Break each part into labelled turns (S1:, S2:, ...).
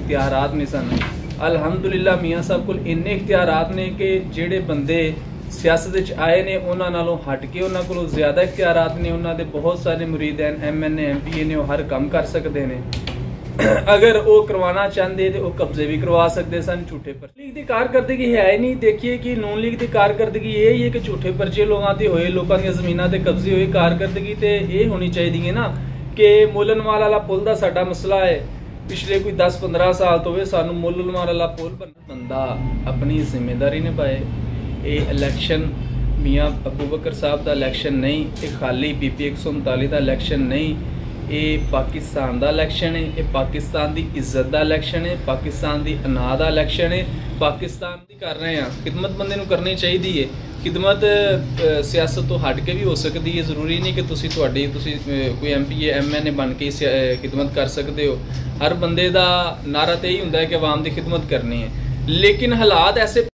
S1: इख्तियारात नहीं सन। अलहमदुलिल्लाह मियाँ साहब कोल इन्ने इख्तियारात ने कि जेड़े बंदे सियासत च आए ने उन्हां नालों हट के उन्हां कोलों ज़्यादा इख्तियारात ने। उन्हां दे बहुत सारे मुरीद हैं, MNA MPA ने, वो हर काम कर सकते हैं। अगर वो करवाना चाहते तो कब्जे भी करवा सकते सन झूठे पर्चे। लीग की कारकर्दगी है ही नहीं। देखिए कि नून लीग की कारकर्दगी यही है कि झूठे पर्चे लोगों के होए, लोगों दी ज़मीनां ते कब्जे होए। कारकर्दगी तो ये होनी चाहिए ना कि मुल्लनवाल वाला पुल का साडा मसला है, पिछले कोई 10-15 साल तो वे सानू मुल्लनवाल वाला पुल बंदा अपनी जिम्मेदारी निभाए। ये इलैक्शन मियाँ अबू बकर साहब का इलैक्शन नहीं, ये खाली PP 139 का इलैक्शन नहीं, ये पाकिस्तान का इलैक्शन है, ये पाकिस्तान की इज्जत का इलैक्शन है, पाकिस्तान की अना का इलैक्शन है। पाकिस्तान की कर रहे हैं खिदमत, बंदे नूं करनी चाहिए है। खिदमत सियासत तो हट के भी हो सकती है, जरूरी नहीं कि तुसी कोई MPA MNA बन के खिदमत कर सकते हो। हर बंदे का नारा तो यही होंदा है कि अवाम की खिदमत करनी है, लेकिन हालात ऐसे।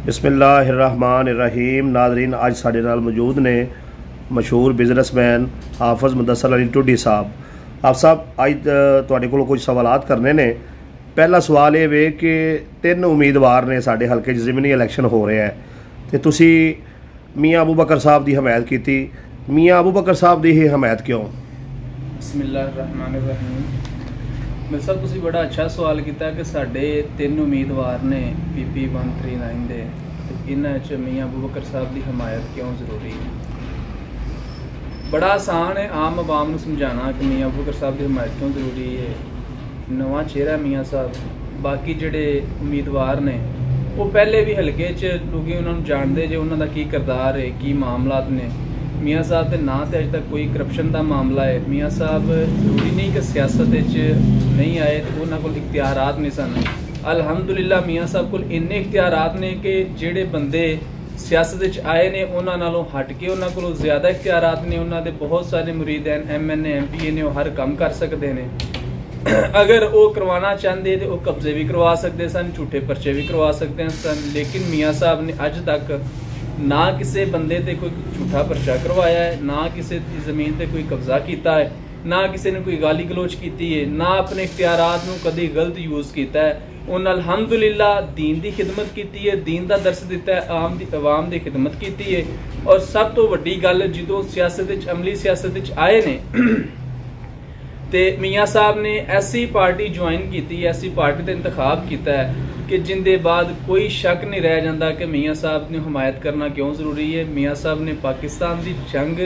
S2: बिस्मिल्लाहिर्रहमानिर्रहीम। नाज़रीन, आज साडे नाल मौजूद ने मशहूर बिजनेसमैन हाफिज़ मुदस्सिर अली टुडी साहब। आप साहब, अज तुहाडे कोलों कुछ सवालात करने ने। पहला सवाल ये वे कि 3 उम्मीदवार ने साडे हल्के ज़िमनी इलैक्शन हो रहे हैं तो तुसी मियाँ अबू बकर साहब की हमायत की। मियाँ अबू बकर साहब की ही हमायत क्यों?
S1: बिस्मिल्लाहिर्रहमानिर्रहीम। मेरे साहब तुसी बड़ा अच्छा सवाल किया कि साडे 3 उम्मीदवार ने PP 139 दे, इन्हां च मियाँ अबू बकर साहब की हमायत क्यों जरूरी है? बड़ा आसान है आम आवाम को समझाना कि मियाँ अबू बकर साहब की हमायत क्यों जरूरी है। नवा चेहरा मियाँ साहब, बाकी जोड़े उम्मीदवार ने वो पहले भी हल्के च लोग उन्होंने जानते जो उन्होंने की किरदार है, की मामलात ने। मियाँ साहब के ना तो अज तक कोई करप्शन का मामला है। मियाँ साहब जरूरी नहीं कि सियासत नहीं आए तो उन्होंने कोल इख्तियारात नहीं सन। अलहमदुलिल्लाह मियाँ साहब कोल इन्ने इख्तियारात ने कि जेड़े बंदे सियासत च आए ने उन्हां नालों हट के उन्हां कोलों ज़्यादा इख्तियारात ने। उन्हां दे बहुत सारे मुरीद हैं, MNA MPA ने, वो हर काम कर सकते हैं। अगर वो करवाना चाहते तो कब्जे भी करवा सकते सन, झूठे पर्चे भी करवा सकते सन। लेकिन मियाँ साहब ने अज तक ना किसी बंदे ते कोई झूठा पर्चा करवाया है, ना किसी ज़मीन ते कोई कब्जा किया है, ना किसी ने कोई गाली गलोच की है, ना अपने इख्तियारात नूं कदी गलत यूज़ किया है। उन्हें अल्हम्दुलिल्लाह दीन की खिदमत की है, दीन का दर्स दिता है, आवाम की खिदमत की है। और सब तो वड्डी गल जो सियासत अमली सियासत आए ने तो मियाँ साहब ने ऐसी पार्टी ज्वाइन की, ऐसी पार्टी का इंतखाब किया है कि जिंदे बाद कोई शक नहीं रह जाता कि मियाँ साहब ने हमायत करना क्यों जरूरी है। मियाँ साहब ने पाकिस्तान की जंग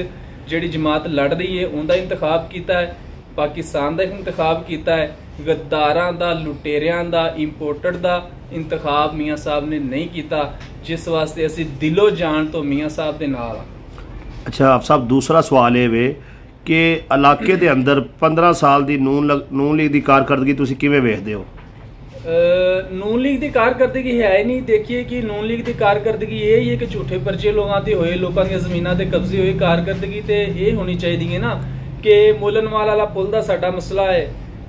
S1: जिहड़ी जमात लड़ रही है उनका इंतखाब किया है, पाकिस्तान का इंतखाब किया है। गद्दारां दा, लुटेरियां दा, इंपोर्टेड का इंतखाब मियाँ साहब ने नहीं किया, जिस वास्ते असी दिलो जान तो मियाँ साहब के नाल।
S2: अच्छा आप साहब, दूसरा सवाल ये वे कि इलाके के अंदर 15 साल की नून लीग की कारकर्दगी तुसीं किवें वेखदे हो?
S1: नून लीग की कारकर्दगी है ही नहीं। देखिए कि नून लीग की कारकर्दगी यही है कि झूठे पर्चे लोगों के होए, लोगों दी ज़मीनां ते कब्जे होए। कारकर्दगी तो ये होनी चाहिए ना कि मुल्लनवाल वाला पुल का साडा मसला है,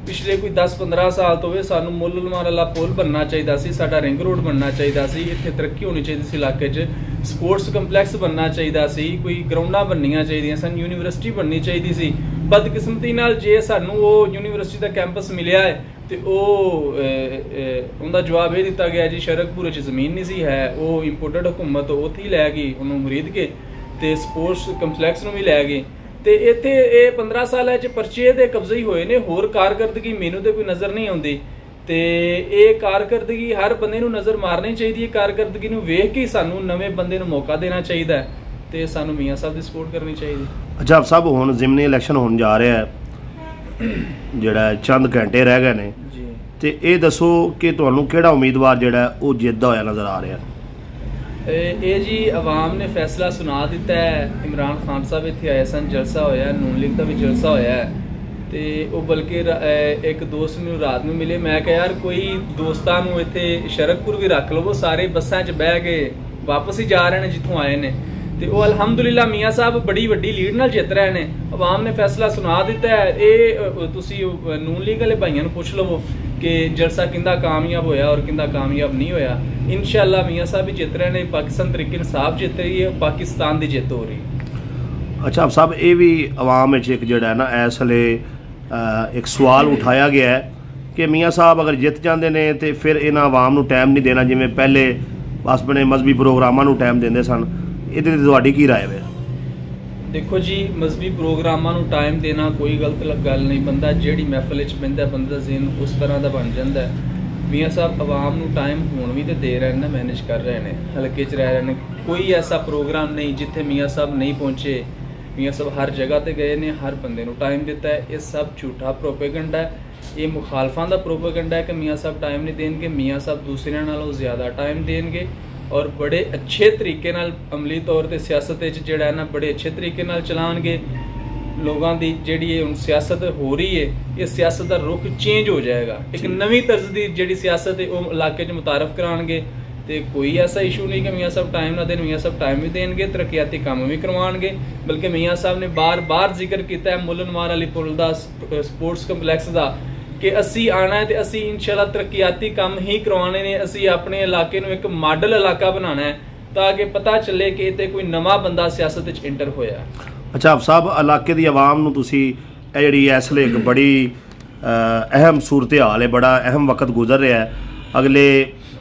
S1: पिछले कोई 10-15 साल तो वे सानू मुल्लनवाल वाला पुल बनना चाहिए सी, साडा रिंग रोड बनना चाहिए सी, इत्थे तरक्की होनी चाहिए सी, इलाके च स्पोर्ट्स कंपलैक्स बनना चाहिए सी, कोई ग्राउंडां बननियां चाहिए सन, यूनीवर्सिटी बननी चाहिए सी। बदकिस्मती नाल जे सानू वो यूनीवर्सिटी का कैंपस मिलिया है तो उनका जवाब ये दिता गया जी शरकपुर च जमीन नहीं सी है, वो इंपोर्टेड हुकूमत उत्थे ही लै गई उन्होंने मुरीद के, तो स्पोर्ट्स कंपलैक्स में भी लै गए। तो इत्थे ये 15 साल परचे दे कब्जे ही होए ने, होर कारकर्दगी मैनू तो कोई नज़र नहीं आती। तो ये कारकर्दगी हर बंदे नूं नज़र मारनी चाहिए, कारकर्दगी नूं वेख के सानू नवे बंदे नूं मौका देना चाहिए, तो सानू मियाँ साहब की सपोर्ट करनी चाहिए।
S2: अच्छा आप साहब, हुण ज़िमनी इलैक्शन होने जा रहा है, जिहड़ा चंद घंटे रह गए ने, तो ये दसो कि तुहानू किहड़ा उम्मीदवार जिहड़ा वो जितदा होया नज़र आ रहा है?
S1: ये जी अवाम ने फैसला सुना दिता है। इमरान खान साहब इत्थे आए सन, जलसा होया, नून लीग का भी जलसा होया है, तो वो बल्कि एक दोस्त नूं रात में मिले, मैं कहा यार कोई दोस्तां नूं इत्थे शरकपुर भी रख लवो, सारे बसां च बह के वापस ही जा रहे हैं जिथों आए ने। तो वो अलहमदुलिल्लाह मियाँ साहब बड़ी वड्डी लीड नाल जित रहे हैं। अवाम ने फैसला सुना दिता है। ये तुसी नून लीग वाले भाइयों को पूछ लवो कि जलसा किंदा कामयाब होया और किंदा कामयाब नहीं होया। इंशाअल्लाह मियाँ साहब भी जित रहे हैं, पाकिस्तान तरीके इंसाफ जित रही है, पाकिस्तान की जित हो रही है।
S2: अच्छा आप साहब, ये भी अवाम एक जिहड़ा है ना इस वेले एक सवाल उठाया गया है कि मियाँ साहब अगर जित जाते हैं तो फिर इन्हां आवाम नूं टाइम नहीं देना जिवें पहले बस अपने मजहबी प्रोग्रामां नूं टाइम देंदे सन। इहदे ते तुहाडी की राय है?
S1: देखो जी, मजहबी प्रोग्रामां नूं टाइम देना कोई गलत गल नहीं। बंदा जिहड़ी महफिल च बहिंदा बंदा दा ज़हन उस तरह का बन जाता है। मियाँ साहब आवाम नूं टाइम हुण भी तो दे रहे हैं ना, मैनेज कर रहे हैं, हल्के च रह रहे हैं। कोई ऐसा प्रोग्राम नहीं जिथे मियाँ साहब नहीं पहुँचे। मियाँ साहब हर जगह ते गए ने, हर बंदे नूं टाइम दिता है। ये सब झूठा प्रोपेगेंडा है, ये मुखालफां दा प्रोपेगेंडा है कि मियाँ साहब टाइम नहीं देंगे। मियाँ साहब दूसरिਆਂ नालों ज़्यादा टाइम देंगे और बड़े अच्छे तरीके नाल अमली तौर पर सियासत जिहड़ा है ना बड़े अच्छे तरीके नाल चलाणगे। लोगों की जिहड़ी हुण सियासत हो रही है, ये सियासत का रुख चेंज हो जाएगा। एक नवीं तर्ज की जिहड़ी सियासत है वो इलाके मुतारफ कराणगे। तो कोई ऐसा इशू नहीं कि मियाँ साहब टाइम ना देन। मियाँ साहब टाइम भी देंगे, तरक्याती काम भी करवाएंगे। बल्कि मियाँ साहब ने बार बार जिक्र किया है मुल्लनवार वाली पुल का, स्पोर्ट्स कंपलैक्स का, कि असी आना है तो असी इंशाल्लाह तरक्याती काम ही करवाने ने। असी अपने इलाके नूं एक मॉडल इलाका बनाना है ताकि पता चले कि इत्थे कोई नवा बंदा सियासत विच इंटर होया।
S2: अच्छा आप साहब, इलाके की आवाम नूं तुसीं ਇਹ ਜਿਹੜੀ ਇਸ ਵੇਲੇ एक बड़ी अहम सूरत हाल है, बड़ा अहम वक्त गुजर रहा है। अगले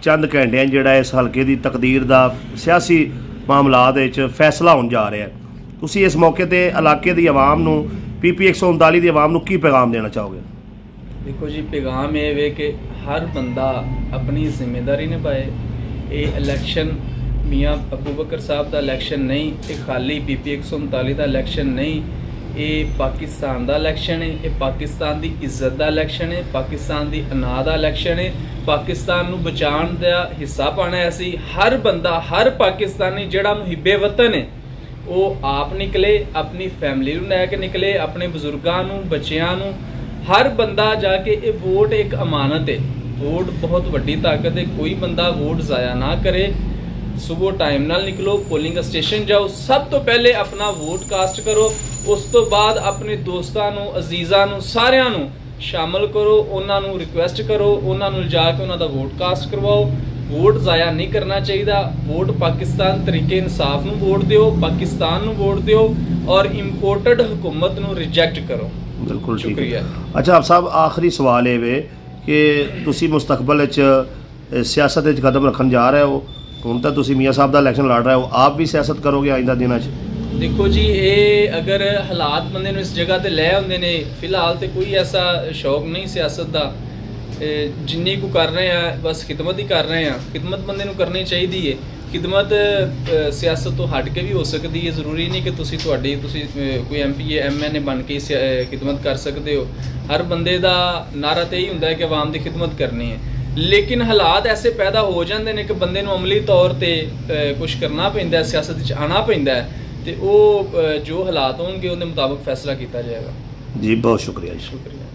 S2: चंद घंटिਆਂ ਜਿਹੜਾ ਇਸ ਹਲਕੇ ਦੀ ਤਕਦੀਰ ਦਾ ਸਿਆਸੀ ਮਾਮਲਾਤ ਵਿੱਚ ਫੈਸਲਾ ਹੋਣ ਜਾ ਰਿਹਾ ਹੈ। ਤੁਸੀਂ ਇਸ ਮੌਕੇ ਤੇ ਇਲਾਕੇ ਦੀ ਆਵਾਮ ਨੂੰ PP 139 ਦੀ ਆਵਾਮ ਨੂੰ ਕੀ ਪੈगाम ਦੇਣਾ ਚਾਹੋਗੇ?
S1: देखो जी, पैगाम ये वे कि हर बंदा अपनी जिम्मेदारी निभाए। ये इलैक्शन मियाँ अबू बकर साहब का इलैक्शन नहीं, ये खाली PP 139 का इलैक्शन नहीं, ये पाकिस्तान का इलैक्शन है। ये पाकिस्तान की इज्जत का इलैक्शन है, पाकिस्तान की अना का इलैक्शन है। पाकिस्तान नूं बचाउण दा हिस्सा पाना है। असी हर बंदा, हर पाकिस्तानी जिहड़ा मुहिब्बे वतन है वो आप निकले, अपनी फैमिली नूं लैके निकले, अपने बजुर्गां नूं, बच्चियां नूं। हर बंदा जाके ये वोट एक अमानत है, वोट बहुत वड्डी ताकत है। कोई बंदा वोट ज़ाया ना करे। सुबह टाइम नाल निकलो, पोलिंग स्टेशन जाओ, सब तो पहले अपना वोट कास्ट करो। उस तो बाद अपने दोस्तां नूं, अजीज़ां नूं, सारियां नूं शामिल करो, उन्हां नूं रिक्वेस्ट करो, उन्हां नूं जाके उन्हां दा वोट कास्ट करवाओ। वोट ज़ाया नहीं करना चाहिए। वोट पाकिस्तान तरीके इंसाफ नूं वोट दिओ, पाकिस्तान नूं वोट दिओ और इंपोर्टेड हुकूमत नूं रिजेक्ट करो।
S2: बिल्कुल ठीक है।
S1: शुक्रिया।
S2: अच्छा आप साहब, आखिरी सवाल ये वे कि तुसी मुस्तकबल सियासत कदम रखन जा रहे हो, हुण तां तुसी मियाँ साहब का इलैक्शन लड़ रहे हो, आप भी सियासत करोगे आइंदा दिनों?
S1: देखो जी, ये अगर हालात बंदे नूं इस जगह ते लै आउंदे ने, फिलहाल तो कोई ऐसा शौक नहीं सियासत का। जिन्नी को कर रहे हैं बस खिदमत ही कर रहे हैं। खिदमत बंदे नूं करनी चाहिए है। खिदमत सियासत तो हट के भी हो सकती है। जरूरी नहीं कि तुसी कोई MP MN बन के खिदमत कर सकते हो। हर बंदे का नारा तो यही होंदा है कि आवाम की खिदमत करनी है। लेकिन हालात ऐसे पैदा हो जाते हैं कि बंदे नूं अमली तौर पर कुछ करना पैंदा है, सियासत च आना पैंदा है। तो वो जो हालात होंगे उनके मुताबिक फैसला किया जाएगा।
S2: जी बहुत शुक्रिया।
S1: शुक्रिया।